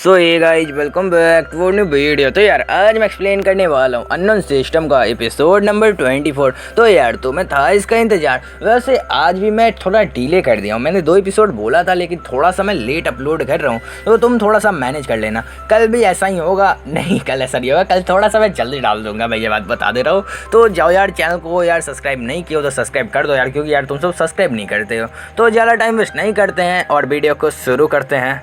So yeah guys welcome back to new video. तो यार आज मैं एक्सप्लेन करने वाला हूँ अननोन सिस्टम का एपिसोड नंबर 24। तो यार तुम्हें था इसका इंतजार। वैसे आज भी मैं थोड़ा डिले कर दिया हूँ। मैंने 2 एपिसोड बोला था लेकिन थोड़ा सा मैं लेट अपलोड कर रहा हूँ, तो तुम थोड़ा सा मैनेज कर लेना। कल भी ऐसा ही होगा, नहीं कल ऐसा नहीं होगा, कल थोड़ा सा मैं जल्दी डाल दूंगा, मैं ये बात बता दे रहा हूँ। तो जाओ यार, चैनल को यार सब्सक्राइब नहीं किया तो सब्सक्राइब कर दो यार, क्योंकि यार तुम सब सब्सक्राइब नहीं करते हो। तो ज़्यादा टाइम वेस्ट नहीं करते हैं और वीडियो को शुरू करते हैं।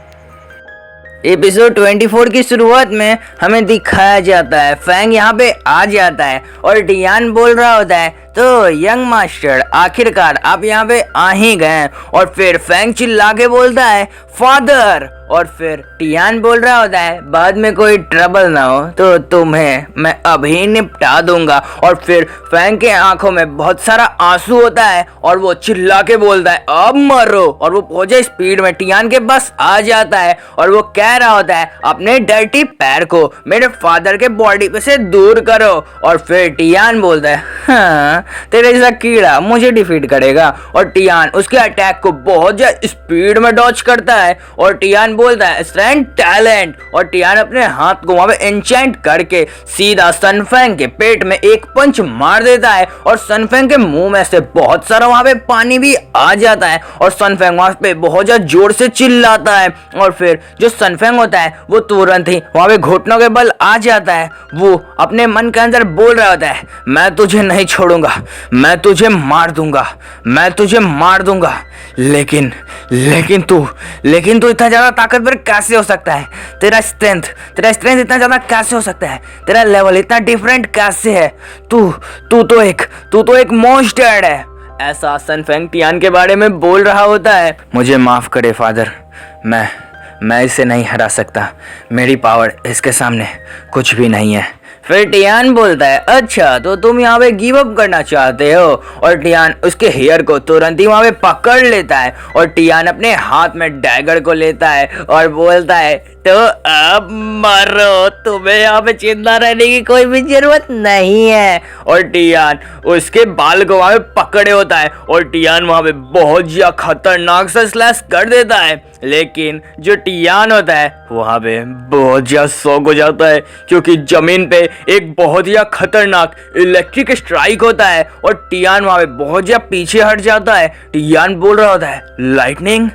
एपिसोड 24 की शुरुआत में हमें दिखाया जाता है फैंग यहाँ पे आ जाता है और डियान बोल रहा होता है, तो यंग मास्टर आखिरकार आप यहाँ पे आ ही गए। और फिर फैंग चिल्ला के बोलता है फादर। और फिर टियान बोल रहा होता है बाद में कोई ट्रबल ना हो तो तुम्हें मैं अभी निपटा दूंगा। और फिर फैंग के आंखों में बहुत सारा आंसू होता है और वो चिल्ला के बोलता है अब मरो। और वो पहुंचे स्पीड में टियान के पास आ जाता है और वो कह रहा होता है अपने डर्टी पैर को मेरे फादर के बॉडी पे से दूर करो। और फिर टियान बोलता है हाँ तेरे जैसा कीड़ा मुझे डिफीट करेगा। और टियान उसके अटैक को बहुत ज्यादा स्पीड में डॉच करता है और टियान बोलता है स्ट्रेंथ टैलेंट। और टियान अपने हाथ को वहां पे एन्चेंट करके सीधा सनफैंग के पेट में एक पंच मार देता है और सनफैंग के मुंह में से बहुत सारा वहां पे पानी भी आ जाता है और सनफैंग वहां पे बहुत ज्यादा जोर से चिल्लाता है। और फिर जो सनफैंग होता है वो तुरंत ही वहां पे घुटनों के बल आ जाता है। वो अपने मन के अंदर बोल रहा होता है मैं तुझे नहीं छोड़ूंगा, मैं तुझे मार दूंगा, मैं तुझे मार दूंगा। लेकिन तू इतना ज्यादा ताकतवर कैसे हो सकता है? तेरा स्ट्रेंथ इतना ज्यादा कैसे हो सकता है? तेरा लेवल इतना डिफरेंट कैसे है? तू तो एक मॉन्स्टर है। ऐसा सनफैंग टियान के बारे में बोल रहा होता है। मुझे माफ करे फादर, मैं इसे नहीं हरा सकता, मेरी पावर इसके सामने कुछ भी नहीं है। फिर टियान बोलता है अच्छा तो तुम यहाँ पे गिव अप करना चाहते हो। और टियान उसके हेयर को तुरंत ही वहाँ पे पकड़ लेता है और टियान अपने हाथ में डैगर को लेता है और बोलता है तो अब मरो, तुम्हें यहाँ पे चिंता रहने की कोई भी जरूरत नहीं है। और टियान उसके बाल को वहाँ पे पकड़े होता है और टियान वहाँ पे बहुत ज्यादा खतरनाक सा स्लैश कर देता है। लेकिन जो टियान होता है वहाँ पे बहुत ज्यादा शॉक हो जाता है क्योंकि जमीन पे एक बहुत ही खतरनाक इलेक्ट्रिक स्ट्राइक होता है और टियान वहाँ पे बहुत ज्यादा पीछे हट जाता है। टियान बोल रहा होता है लाइटनिंग,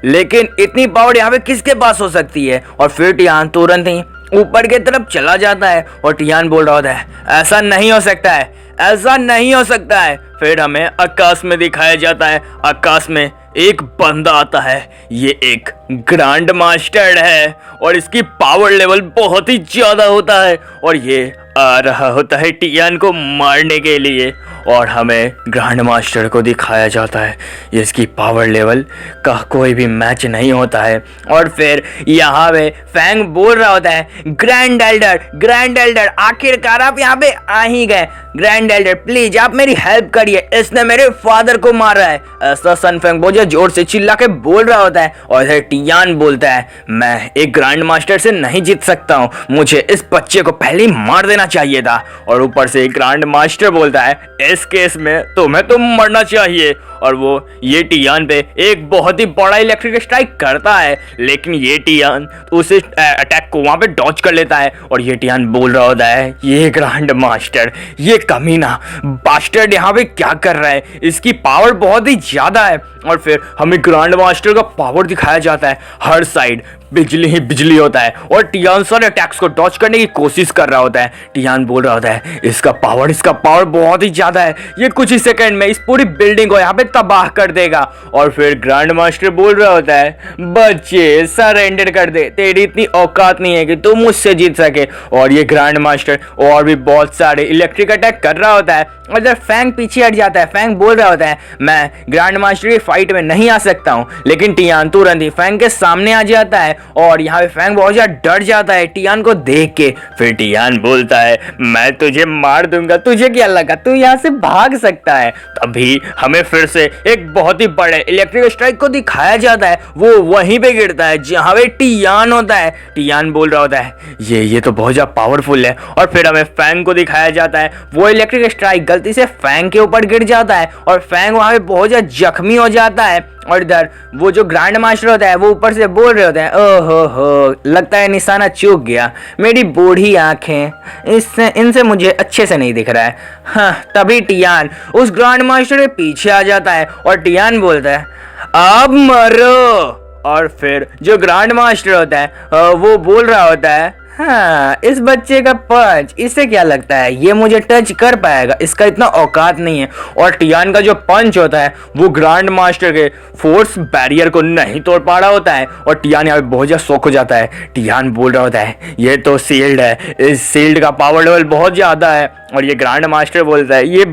लेकिन इतनी पावर यहाँ पे किसके पास हो सकती है? और फिर टियान तुरंत ही ऊपर की तरफ चला जाता है और टियान बोल रहा होता है ऐसा नहीं हो सकता है, ऐसा नहीं हो सकता है। फिर हमें आकाश में दिखाया जाता है, आकाश में एक बंदा आता है, ये एक ग्रैंड मास्टर है और इसकी पावर लेवल बहुत ही ज्यादा होता है और ये आ रहा होता है टियान को मारने के लिए। और हमें ग्रैंड मास्टर को दिखाया जाता है इसकी पावर लेवल का कोई भी मैच नहीं होता है। और फिर यहाँ पे फैंग बोल रहा होता है ग्रैंड एल्डर आखिरकार आप यहाँ पे आ ही गए। ग्रैंड एल्डर प्लीज आप मेरी हेल्प करिए, इसने मेरे फादर को मारा है। ऐसा सनफैंग बहुत जोर से चिल्ला के बोल रहा होता है। और इधर टियान बोलता है मैं एक ग्रैंड मास्टर से नहीं जीत सकता हूँ, मुझे इस बच्चे को पहले ही मार देना चाहिए था। और ऊपर से एक ग्रैंड मास्टर बोलता है इस केस में तुम्हें तो मरना चाहिए। और वो ये टियान पे एक बहुत ही बड़ा इलेक्ट्रिक स्ट्राइक करता है, लेकिन ये टियान उस अटैक को वहां पे डॉच कर लेता है। और ये टियान बोल रहा होता है ये ग्रैंड मास्टर, ये कमीना बास्टर्ड यहाँ पे क्या कर रहा है, इसकी पावर बहुत ही ज्यादा है। और फिर हमें ग्रैंड मास्टर का पावर दिखाया जाता है, हर साइड बिजली ही बिजली होता है और टियान सारे अटैक्स को डॉच करने की कोशिश कर रहा होता है। टियान बोल रहा होता है इसका पावर बहुत ही ज्यादा है, ये कुछ ही सेकंड में इस पूरी बिल्डिंग को यहाँ पे तबाह कर देगा। और फिर ग्रैंड मास्टर बोल रहा होता है बच्चे सरेंडर कर दे, तेरी इतनी औकात नहीं है कि तू मुझसे जीत सके। और ये ग्रैंड मास्टर और भी बहुत सारे इलेक्ट्रिक अटैक कर रहा होता है और जब फैंग पीछे हट जाता है, फैंग बोल रहा होता है मैं ग्रैंड मास्टर की फाइट में नहीं आ सकता हूँ। लेकिन टियान तुरंत ही फैंग के सामने आ जाता है और यहाँ पे फैंग बहुत ज्यादा डर जाता है टियान को देख के। फिर टियान बोलता है मैं तुझे मार दूंगा, तुझे क्या लगा तू यहाँ से भाग सकता है? तभी हमें फिर से एक बहुत ही बड़े इलेक्ट्रिक स्ट्राइक को दिखाया जाता है, वो वहीं पे गिरता है जहाँ पे टियान होता है। टियान बोल रहा होता है ये तो बहुत ज्यादा पावरफुल है। और फिर हमें फैंग को दिखाया जाता है, वो इलेक्ट्रिक स्ट्राइक गलती से फैंग के ऊपर गिर जाता है और फैंग वहां पे बहुत ज्यादा जख्मी हो जाता है। और इधर वो जो ग्रैंड मास्टर होता है वो ऊपर से बोल रहे होते हैं, ओहो हो, लगता है निशाना चूक गया, मेरी बूढ़ी आंखें इससे इनसे मुझे अच्छे से नहीं दिख रहा है। हाँ, तभी टियान उस ग्रैंड मास्टर के पीछे आ जाता है और टियान बोलता है, अब मरो। और फिर जो ग्रैंड मास्टर होता है वो बोल रहा होता है, हाँ, इस बच्चे का पंच, इससे क्या लगता है ये मुझे टच कर पाएगा, इसका इतना औकात नहीं है। और टियान का जो पंच होता है वो ग्रैंड मास्टर के फोर्स बैरियर को नहीं तोड़ पा रहा होता है और टियान यहाँ पे बहुत ज़्यादा शॉक हो जाता है। टियान बोल रहा होता है, ये तो शील्ड है, इस शील्ड का पावर लेवल बहुत ज़्यादा है। और ये ग्रैंड मास्टर बोलता है, ये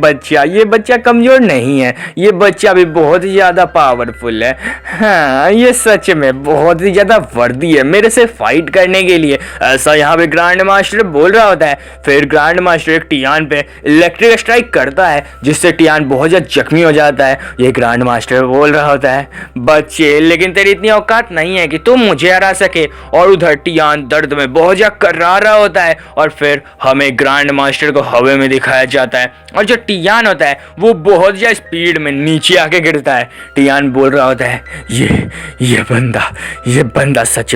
बच्चा कमज़ोर नहीं है, ये बच्चा भी बहुत ही ज़्यादा पावरफुल है। हाँ, ये सच में बहुत ही ज़्यादा वर्दी है मेरे से फाइट करने के लिए, ऐसा यहाँ पे ग्रैंड मास्टर बोल रहा होता है। फिर ग्रैंड मास्टर एक टियान पे इलेक्ट्रिक स्ट्राइक करता है जिससे टियान बहुत ज़्यादा जख्मी हो जाता है। ये ग्रैंड मास्टर बोल रहा होता है, बच्चे, लेकिन तेरी इतनी औकात नहीं है कि तुम मुझे हरा सके। और उधर टियान दर्द में बहुत ज़्यादा कर्रा रहा होता है और फिर हमें ग्रैंड मास्टर को हवे में दिखाया जाता है और जो टियान होता है वो बहुत ज़्यादा स्पीड में नीचे आके गिरता है। टियान बोल रहा होता है, ये बंदा सच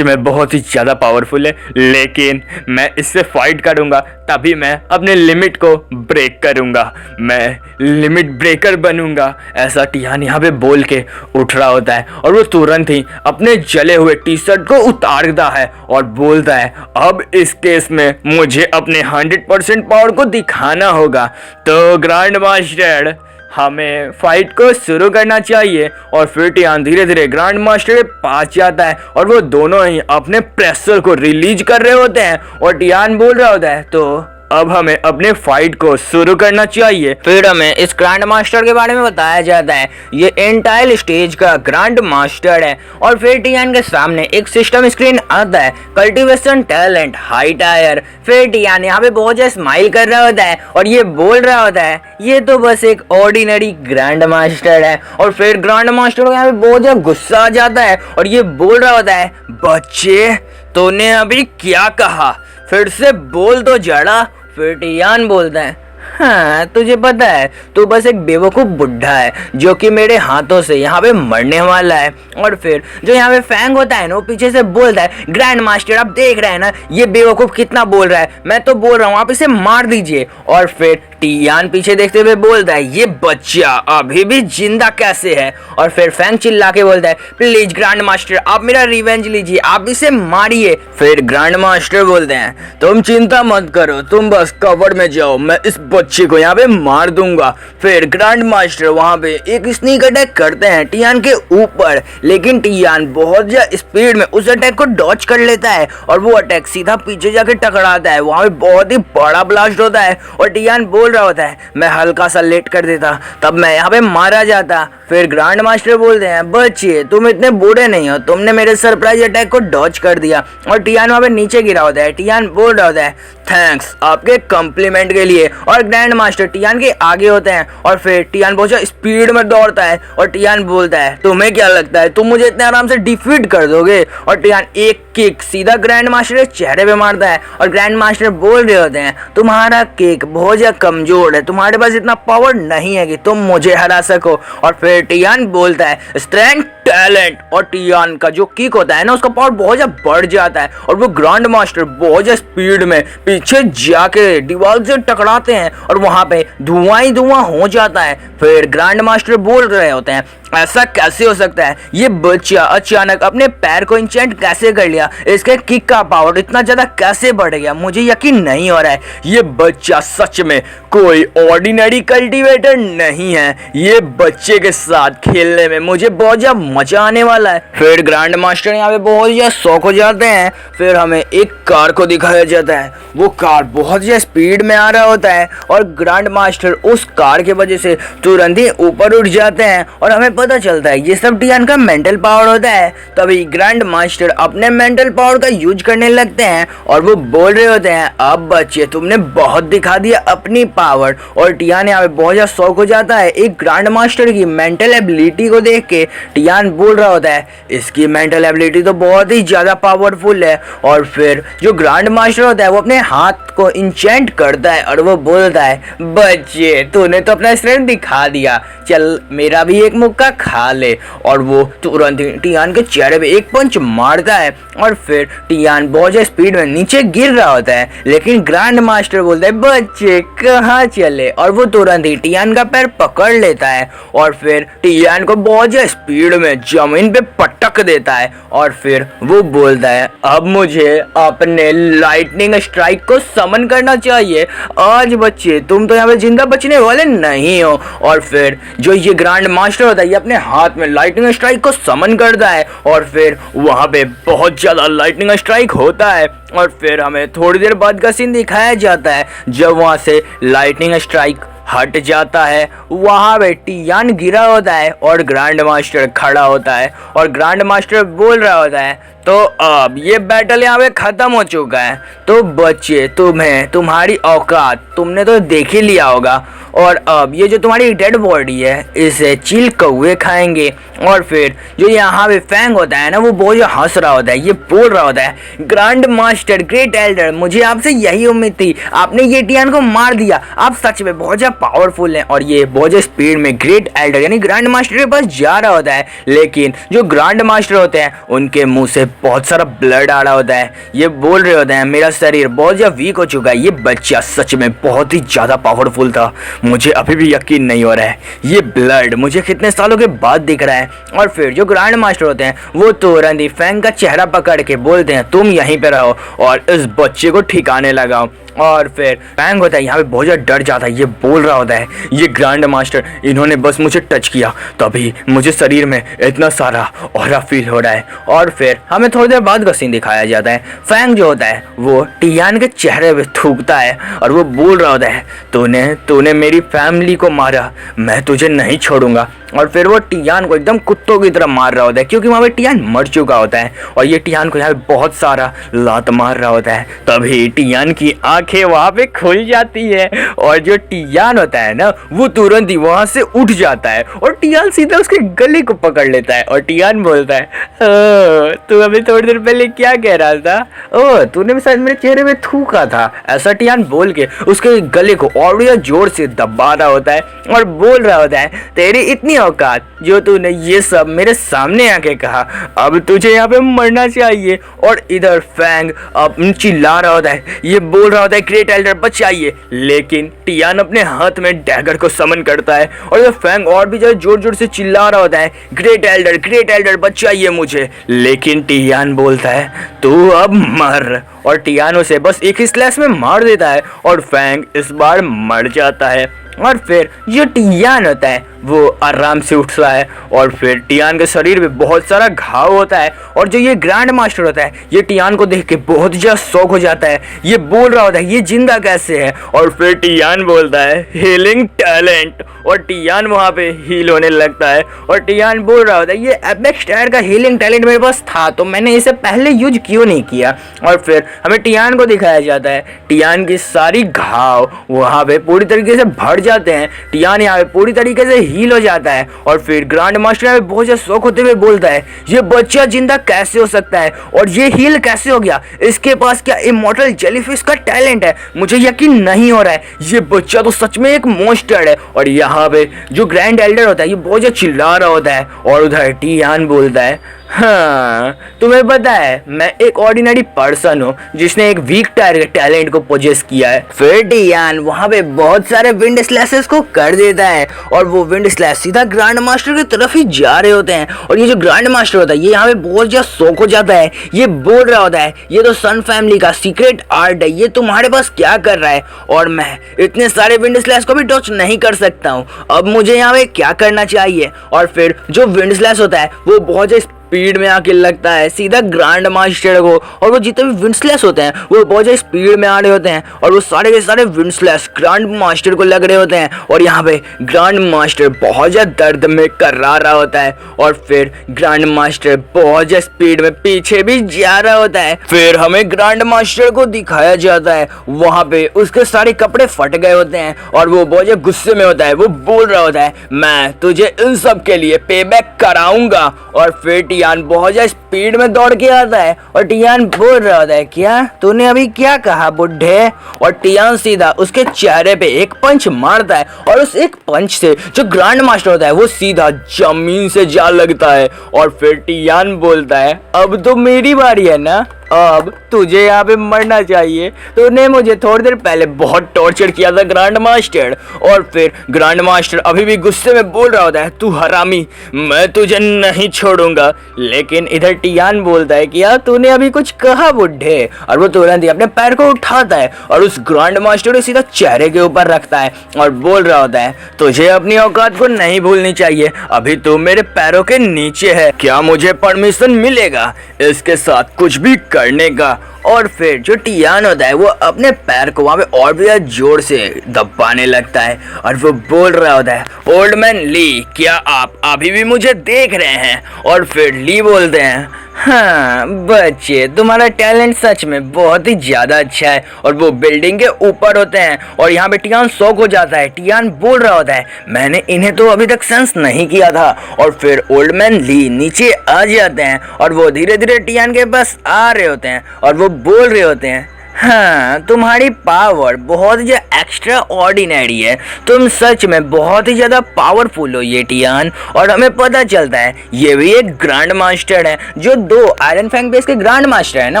में बहुत ही ज़्यादा पावरफुल है, लेकिन मैं इससे फाइट करूंगा तभी मैं अपने लिमिट को ब्रेक करूंगा, मैं लिमिट ब्रेकर बनूंगा। ऐसा टियान यहाँ पे बोल के उठ रहा होता है और वो तुरंत ही अपने जले हुए टी शर्ट को उतारता है और बोलता है, अब इस केस में मुझे अपने 100% पावर को दिखाना होगा। तो ग्रैंड मास्टर, हमें फाइट को शुरू करना चाहिए। और फिर टियान धीरे धीरे ग्रैंड मास्टर के पास जाता है और वो दोनों ही अपने प्रेशर को रिलीज कर रहे होते हैं और टियान बोल रहा होता है, तो अब हमें अपने फाइट को शुरू करना चाहिए। फिर हमें इस ग्रैंड मास्टर के बारे में बताया जाता है, ये एंटायर स्टेज का ग्रैंड मास्टर है। और फिर टियान के सामने एक सिस्टम स्क्रीन आता है, कल्टीवेशन टैलेंट हाई टायर। फिर टियान यहाँ पे बहुत ज़्यादा स्माइल कर रहा होता है और ये बोल रहा होता है, ये तो बस एक ऑर्डिनरी ग्रैंड मास्टर है। और फिर ग्रैंड मास्टर को यहाँ पे बहुत ज़्यादा गुस्सा आ जाता है और ये बोल रहा होता है, बच्चे, तूने अभी क्या कहा, फिर से बोल दो जरा। फिर टियान बोलता है, हाँ, तुझे पता है तू बस एक बेवकूफ़ बुढ़ा है जो कि मेरे हाथों से यहाँ पे मरने वाला है। और फिर जो यहाँ पे फैंग होता है ना, वो पीछे से बोलता है, ग्रैंड मास्टर, आप देख रहे हैं ना ये बेवकूफ़ कितना बोल रहा है, मैं तो बोल रहा हूँ आप इसे मार दीजिए। और फिर टियान पीछे देखते हुए बोलता है, ये बच्चा अभी भी जिंदा कैसे है। और फिर फैंग चिल्ला के बोलता है, प्लीज ग्रैंड मास्टर, आप मेरा रिवेंज लीजिए, आप इसे मारिए। फिर ग्रैंड मास्टर बोलते हैं, तुम चिंता मत करो, तुम बस कवर में जाओ, मैं इस बच्चे को यहाँ पे मार दूंगा। फिर ग्रैंड मास्टर वहाँ पे एक स्नीक अटैक करते हैं टियान के ऊपर, लेकिन टियान बहुत ज्यादा स्पीड में उस अटैक को डॉच कर लेता है और वो अटैक सीधा पीछे जाके टकराता है। वहाँ पे बहुत ही बड़ा ब्लास्ट होता है और टियान बोल रहा होता है, मैं हल्का सा लेट कर देता तब मैं यहाँ पे मारा जाता। फिर ग्रैंड मास्टर बोलते हैं, बच्चे, तुम इतने बूढ़े नहीं हो, तुमने मेरे सरप्राइज अटैक को डॉच कर दिया। और टियान वहाँ पे नीचे गिरा होता है। टियान बोल रहा होता है, थैंक्स आपके कॉम्प्लीमेंट के लिए। और ग्रैंड मास्टर टियान के आगे होते हैं और फिर टियान बहुत ज्यादा स्पीड में दौड़ता है और टियान बोलता है, तुम्हें क्या लगता है तुम मुझे इतने आराम से डिफीट कर दोगे। और टियान एक किक सीधा ग्रैंड मास्टर के चेहरे पे मारता है और ग्रैंड मास्टर बोल रहे होते हैं, तुम्हारा किक बहुत ज्यादा कमजोर है, तुम्हारे पास इतना पावर नहीं है कि तुम मुझे हरा सको। और फिर टियान बोलता है, स्ट्रेंथ टैलेंट। और टियान का जो किक होता है ना, उसका पावर बहुत ज्यादा बढ़ जाता है और वो ग्रैंड मास्टर बहुत ज्यादा स्पीड में पीछे जाके दीवार से टकराते हैं और वहां पे धुआं ही धुआं हो जाता है। फिर ग्रैंड मास्टर बोल रहे होते हैं, ऐसा कैसे हो सकता है, ये बच्चा अचानक अपने पैर को इंचेंट कैसे कर लिया, इसके किक का पावर इतना ज्यादा कैसे बढ़ गया, मुझे यकीन नहीं हो रहा है, ये बच्चा सच में कोई ऑर्डिनरी कल्टीवेटर नहीं है, ये बच्चे के साथ खेलने में मुझे बहुत ज्यादा मजा आने वाला है। फिर ग्रैंड मास्टर यहाँ पे बहुत ज्यादा शौक हो जाते हैं। फिर हमें एक कार को दिखाया जाता है, वो कार बहुत ज्यादा स्पीड में आ रहा होता है और ग्रैंड मास्टर उस कार के वजह से तुरंत ही ऊपर उठ जाते हैं और हमें पता चलता है ये सब टियान का मेंटल पावर होता है। तभी ग्रैंड मास्टर अपने मेंटल पावर का यूज करने लगते हैं और वो बोल रहे होते हैं, अब बच्चे तुमने बहुत दिखा दिया अपनी पावर। और टियान यहाँ पे बहुत ज्यादा शौक हो जाता है एक ग्रैंड मास्टर की मेंटल एबिलिटी को देख के। टियान बोल रहा होता है, इसकी मेंटल एबिलिटी तो बहुत ही ज्यादा पावरफुल है। और फिर जो ग्रैंड मास्टर होता है वो अपने हाथ को इंचेंट करता है और वो बोलता है, बच्चे तूने तो अपना स्ट्रेंथ दिखा दिया, चल मेरा भी एक मुक्का का खा ले। और वो तुरंत ही टियान के चेहरे पे एक पंच मारता है और फिर टियान बहुत ज्यादा स्पीड में नीचे गिर रहा होता है, लेकिन ग्रैंड मास्टर बोलता है बच्चे कहाँ चले, और वो तुरंत ही टियान का पैर पकड़ लेता है और फिर टियान को बहुत ज्यादा स्पीड में जमीन पे पटक देता है। और फिर वो बोलता है अब मुझे अपने लाइटनिंग स्ट्राइक को समन करना चाहिए, आज बच्चे तुम तो यहाँ पे जिंदा बचने वाले नहीं हो। और फिर जो ये ग्रैंड मास्टर होता है ये अपने हाथ में लाइटनिंग स्ट्राइक को समन करता है और फिर वहाँ पे बहुत ज्यादा लाइटनिंग स्ट्राइक होता है। और फिर हमें थोड़ी देर बाद का सीन दिखाया जाता है जब वहाँ से लाइटनिंग स्ट्राइक हट जाता है। वहाँ पे टियान गिरा होता है और ग्रैंड मास्टर खड़ा होता है और ग्रैंड मास्टर बोल रहा होता है तो अब ये बैटल यहाँ पे खत्म हो चुका है, तो बच्चे तुम्हें तुम्हारी औकात तुमने तो देख ही लिया होगा, और अब ये जो तुम्हारी डेड बॉडी है इसे चील कौवे खाएंगे। और फिर जो यहाँ पे फैंग होता है ना वो बहुत हंस रहा होता है, ये बोल रहा होता है ग्रैंड मास्टर ग्रेट एल्डर मुझे आपसे यही उम्मीद थी, आपने ये टियान को मार दिया, आप सच में बहुत ज़्यादा पावरफुल हैं। और ये बहुत ज़्यादा स्पीड में ग्रेट एल्डर यानी ग्रैंड मास्टर के पास जा रहा होता है, लेकिन जो ग्रैंड मास्टर होते हैं उनके मुंह से बहुत सारा ब्लड आ रहा होता है। ये बोल रहे होते हैं मेरा शरीर बहुत ज़्यादा वीक हो चुका है, ये बच्चा सच में बहुत ही ज़्यादा पावरफुल था, मुझे अभी भी यकीन नहीं हो रहा है, ये ब्लड मुझे कितने सालों के बाद दिख रहा है। और फिर जो ग्रैंड मास्टर होते हैं वो तुरंत ही फैंग का चेहरा पकड़ के बोलते हैं तुम यहीं पे रहो और इस बच्चे को ठिकाने लगाओ। और फिर फैंग होता है यहाँ पे बहुत ज़्यादा डर जाता है, ये बोल रहा होता है ये ग्रैंड मास्टर इन्होंने बस मुझे टच किया तभी मुझे शरीर में इतना सारा ऑरा फील हो रहा है। और फिर हमें थोड़ी देर बाद का सीन दिखाया जाता है, फैंग जो होता है वो टियान के चेहरे पे थूकता है और वो बोल रहा होता है तूने मेरी फैमिली को मारा, मैं तुझे नहीं छोड़ूंगा। और फिर वो टियान को एकदम कुत्तों की तरह मार रहा होता है क्योंकि वहाँ पे टियान मर चुका होता है और ये टियान को यहाँ पे बहुत सारा लात मार रहा होता है। तभी टियान की आंखें वहाँ पे खुल जाती है और जो टियान होता है ना वो तुरंत ही वहाँ से उठ जाता है और टियान सीधा उसके गले को पकड़ लेता है और टियान बोलता है तू अभी थोड़ी देर पहले क्या कह रहा था, ओ तूने भी शायद मेरे चेहरे में थूका था, ऐसा टियान बोल के उसके गले को और जोर से दबा रहा होता है और बोल रहा होता है तेरी इतनी औकात जो तूने ये सब मेरे सामने आके कहा, अब तुझे यहाँ पे मरना चाहिए। और इधर फैंग अब चिल्ला रहा होता है, ये बोल रहा होता है ग्रेट एल्डर बचाइए, लेकिन टियान अपने हाथ में डैगर को समन करता है और ये फैंग और भी ज़्यादा जोर जोर से चिल्ला रहा होता है ग्रेट एल्डर बचाइए मुझे, लेकिन टियान बोलता है तू अब मर, और टियान उसे बस एक ही स्लैश में मार देता है और फैंग इस बार मर जाता है। और फिर जो टियान होता है वो आराम से उठता है और फिर टियान के शरीर में बहुत सारा घाव होता है और जो ये ग्रैंड मास्टर होता है ये टियान को देख के बहुत ज़्यादा शौक हो जाता है, ये बोल रहा होता है ये जिंदा कैसे है। और फिर टियान बोलता है हीलिंग टैलेंट, और टियान वहाँ पे हील होने लगता है और टियान बोल रहा होता है ये एपेक्स टायर का हीलिंग टैलेंट मेरे पास था तो मैंने इसे पहले यूज क्यों नहीं किया। और फिर हमें टियान को दिखाया जाता है, टियान की सारी घाव वहाँ पे पूरी तरीके से भर जाते हैं, टियान यहाँ पे पूरी तरीके से हील हो जाता है। और फिर ग्रैंड मास्टर बहुत ज़्यादा शौक होते हुए बोलता है ये बच्चा जिंदा कैसे हो सकता है और ये हील कैसे हो गया, इसके पास क्या इमॉर्टल जेलीफिश का टैलेंट है, मुझे यकीन नहीं हो रहा है, ये बच्चा तो सच में एक मॉन्स्टर है। और यहाँ पे जो ग्रैंड एल्डर होता है ये बहुत ज़्यादा चिल्ला रहा होता है और उधर टियान बोलता है हाँ तुम्हें पता है मैं एक ऑर्डिनरी पर्सन हूँ जिसने एक वीक टायर के टैलेंट को पोजेस किया है। फिर टियान वहाँ पे बहुत सारे विंड स्लैशेस को कर देता है और वो विंड स्लैश सीधा ग्रैंड मास्टर की तरफ ही जा रहे होते हैं। और ये जो ग्रैंड मास्टर होता है ये यहाँ पे बहुत ज्यादा शौक हो जाता है, ये बोल रहा होता है ये तो सन फैमिली का सीक्रेट आर्ट है, ये तुम्हारे पास क्या कर रहा है और मैं इतने सारे विंड स्लैश को भी टच नहीं कर सकता हूँ, अब मुझे यहाँ पे क्या करना चाहिए। और फिर जो विंड स्लैश होता है वो बहुत ज्यादा स्पीड में आके लगता है सीधा ग्रैंड मास्टर को, और वो जितने भी विंड स्लैश होते हैं वो बहुत ज़्यादा स्पीड में आ रहे होते हैं और वो सारे के सारे विंड स्लैश ग्रैंड मास्टर को लग रहे होते हैं। और यहाँ पे ग्रैंड मास्टर बहुत ज़्यादा दर्द में कर्रा रहा होता है और फिर ग्रैंड मास्टर बहुत ज़्यादा स्पीड में पीछे भी जा रहा होता है। फिर हमें ग्रैंड मास्टर को दिखाया जाता है, वहाँ पे उसके सारे कपड़े फट गए होते हैं और वो बहुत ज़्यादा गुस्से में होता है, वो बोल रहा होता है मैं तुझे इन सब के लिए पे बैक कराऊंगा। और फिर टियान बहुत ज्यादा स्पीड में दौड़ के आता है और टियान बोल रहा होता है, क्या तूने अभी क्या कहा बुड्ढे? और टियान सीधा उसके चेहरे पे एक पंच मारता है और उस एक पंच से जो ग्रैंड मास्टर होता है वो सीधा जमीन से जा लगता है। और फिर टियान बोलता है, अब तो मेरी बारी है ना, अब तुझे यहाँ पे मरना चाहिए। तूने मुझे थोड़ी देर पहले बहुत टॉर्चर किया था ग्रैंड मास्टर। और फिर ग्रैंड मास्टर अभी भी गुस्से में बोल रहा होता है, तू हरामी, मैं तुझे नहीं छोड़ूंगा। लेकिन इधर टियान बोलता है कि यार तूने अभी कुछ कहा बुड्ढे? और वो तुरंत ही अपने पैर को उठाता है और उस ग्रैंड मास्टर को सीधा चेहरे के ऊपर रखता है और बोल रहा होता है, तुझे अपनी औकात को नहीं भूलनी चाहिए, अभी तू मेरे पैरों के नीचे है, क्या मुझे परमिशन मिलेगा इसके साथ कुछ भी करने का? और फिर जो टियान होता है वो अपने पैर को वहाँ पे और भी ज्यादा जोर से दबाने लगता है और वो बोल रहा होता है, ओल्ड मैन ली, क्या आप अभी भी मुझे देख रहे हैं? और फिर ली बोलते हैं, हाँ बच्चे, तुम्हारा टैलेंट सच में बहुत ही ज़्यादा अच्छा है। और वो बिल्डिंग के ऊपर होते हैं और यहाँ पे टियान शॉक हो जाता है। टियान बोल रहा होता है, मैंने इन्हें तो अभी तक सेंस नहीं किया था। और फिर ओल्ड मैन ली नीचे आ जाते हैं और वो धीरे धीरे टियान के पास आ रहे होते हैं और वो बोल रहे होते हैं, हाँ तुम्हारी पावर बहुत ही एक्स्ट्रा ऑर्डिनरी है, तुम सच में बहुत ही ज़्यादा पावरफुल हो ये टियान। और हमें पता चलता है ये भी एक ग्रैंड मास्टर है, जो 2 आयरन फैंग बेस के ग्रैंड मास्टर है ना,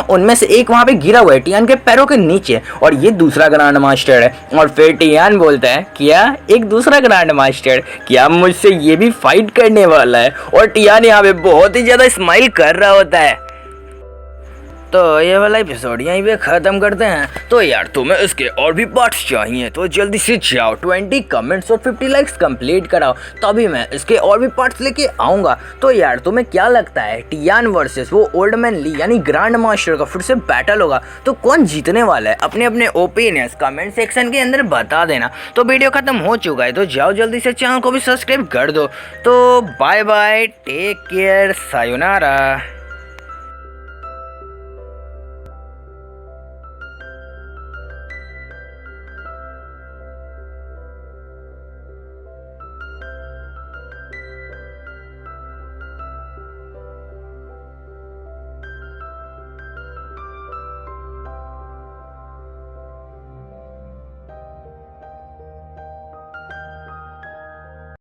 उनमें से एक वहाँ पे गिरा हुआ है टियान के पैरों के नीचे और ये दूसरा ग्रैंड मास्टर है। और फिर टियान बोलता है, क्या एक दूसरा ग्रैंड मास्टर, क्या मुझसे ये भी फाइट करने वाला है? और टियान यहाँ पे बहुत ही ज़्यादा स्माइल कर रहा होता है। तो ये वाला एपिसोड यहीं पे ख़त्म करते हैं। तो यार तुम्हें इसके और भी पार्ट्स चाहिए तो जल्दी से जाओ 20 कमेंट्स और 50 लाइक्स कंप्लीट कराओ, तभी मैं इसके और भी पार्ट्स लेके आऊँगा। तो यार तुम्हें क्या लगता है टियान वर्सेस वो ओल्ड मैन ली यानी ग्रैंड मास्टर का फिर से बैटल होगा तो कौन जीतने वाला है? अपने अपने ओपिनियंस कमेंट सेक्शन के अंदर बता देना। तो वीडियो ख़त्म हो चुका है तो जाओ जल्दी से चैनल को भी सब्सक्राइब कर दो। तो bye bye, take care, sayonara.